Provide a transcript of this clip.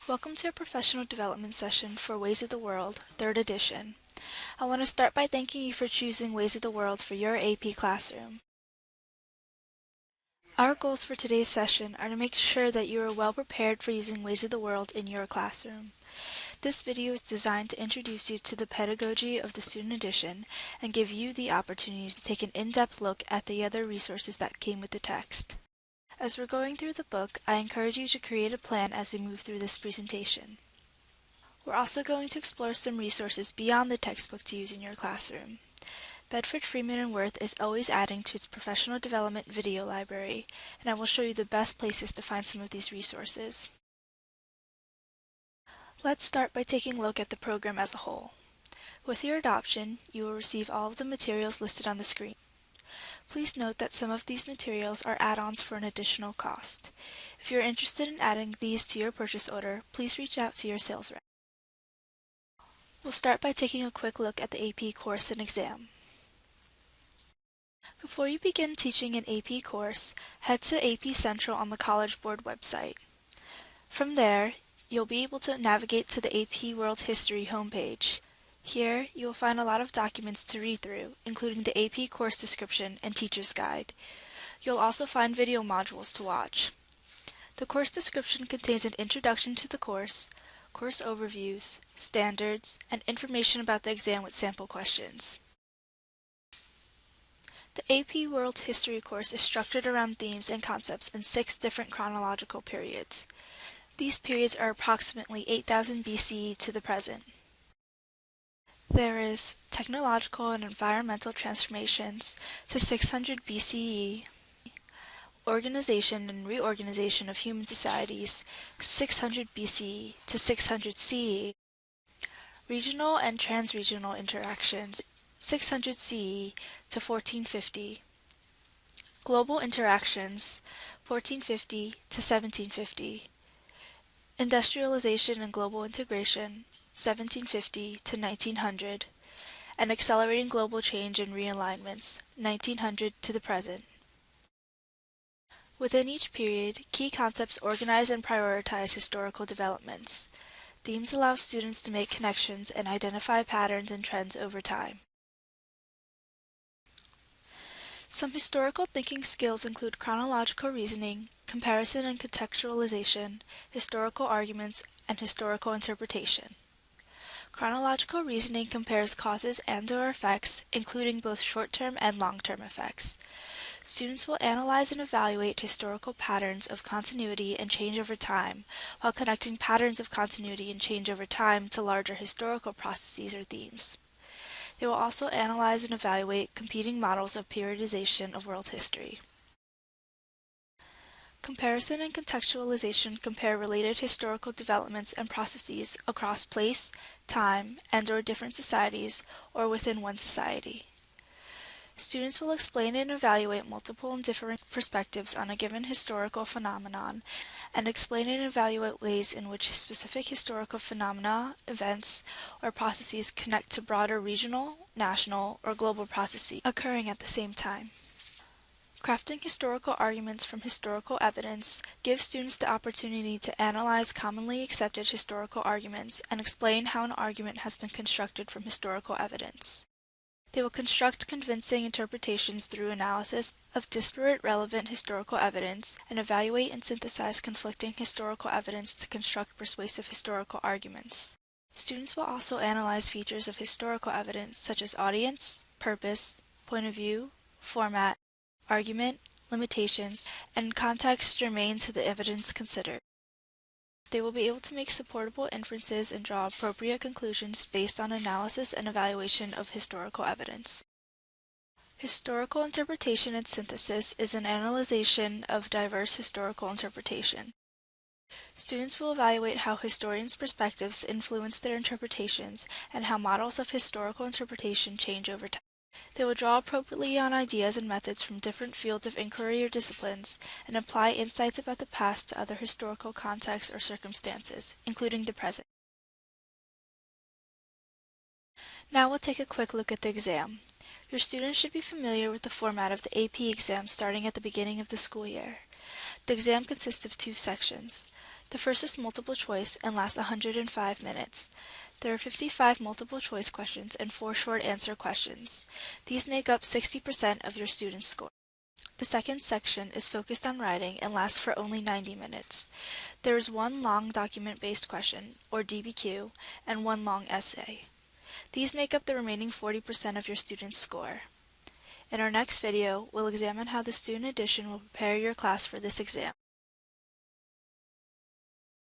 Welcome to a professional development session for Ways of the World, 3rd edition. I want to start by thanking you for choosing Ways of the World for your AP classroom. Our goals for today's session are to make sure that you are well prepared for using Ways of the World in your classroom. This video is designed to introduce you to the pedagogy of the student edition and give you the opportunity to take an in-depth look at the other resources that came with the text. As we're going through the book, I encourage you to create a plan as we move through this presentation. We're also going to explore some resources beyond the textbook to use in your classroom. Bedford, Freeman, and Worth is always adding to its professional development video library, and I will show you the best places to find some of these resources. Let's start by taking a look at the program as a whole. With your adoption, you will receive all of the materials listed on the screen. Please note that some of these materials are add-ons for an additional cost. If you're interested in adding these to your purchase order, please reach out to your sales rep. We'll start by taking a quick look at the AP course and exam. Before you begin teaching an AP course, head to AP Central on the College Board website. From there, you'll be able to navigate to the AP World History homepage. Here, you will find a lot of documents to read through, including the AP course description and teacher's guide. You'll also find video modules to watch. The course description contains an introduction to the course overviews, standards, and information about the exam with sample questions. The AP World History course is structured around themes and concepts in 6 different chronological periods. These periods are approximately 8000 BCE to the present. There is technological and environmental transformations to 600 BCE, organization and reorganization of human societies 600 BCE to 600 CE, regional and transregional interactions 600 CE to 1450, global interactions 1450 to 1750, industrialization and global integration 1750 to 1900, and accelerating global change and realignments 1900 to the present. Within each period, key concepts organize and prioritize historical developments. Themes allow students to make connections and identify patterns and trends over time. Some historical thinking skills include chronological reasoning, comparison and contextualization, historical arguments, and historical interpretation. Chronological reasoning compares causes and/or effects, including both short-term and long-term effects. Students will analyze and evaluate historical patterns of continuity and change over time, while connecting patterns of continuity and change over time to larger historical processes or themes. They will also analyze and evaluate competing models of periodization of world history. Comparison and contextualization compare related historical developments and processes across place, time, and/or different societies, or within one society. Students will explain and evaluate multiple and different perspectives on a given historical phenomenon, and explain and evaluate ways in which specific historical phenomena, events, or processes connect to broader regional, national, or global processes occurring at the same time. Crafting historical arguments from historical evidence gives students the opportunity to analyze commonly accepted historical arguments and explain how an argument has been constructed from historical evidence. They will construct convincing interpretations through analysis of disparate relevant historical evidence and evaluate and synthesize conflicting historical evidence to construct persuasive historical arguments. Students will also analyze features of historical evidence such as audience, purpose, point of view, format, argument, limitations, and context germane to the evidence considered. They will be able to make supportable inferences and draw appropriate conclusions based on analysis and evaluation of historical evidence. Historical interpretation and synthesis is an analyzation of diverse historical interpretation. Students will evaluate how historians' perspectives influence their interpretations and how models of historical interpretation change over time. They will draw appropriately on ideas and methods from different fields of inquiry or disciplines, and apply insights about the past to other historical contexts or circumstances, including the present. Now we'll take a quick look at the exam. Your students should be familiar with the format of the AP exam starting at the beginning of the school year. The exam consists of 2 sections. The first is multiple choice and lasts 105 minutes. There are 55 multiple choice questions and 4 short answer questions. These make up 60% of your student's score. The second section is focused on writing and lasts for only 90 minutes. There is one long document-based question, or DBQ, and one long essay. These make up the remaining 40% of your student's score. In our next video, we'll examine how the student edition will prepare your class for this exam.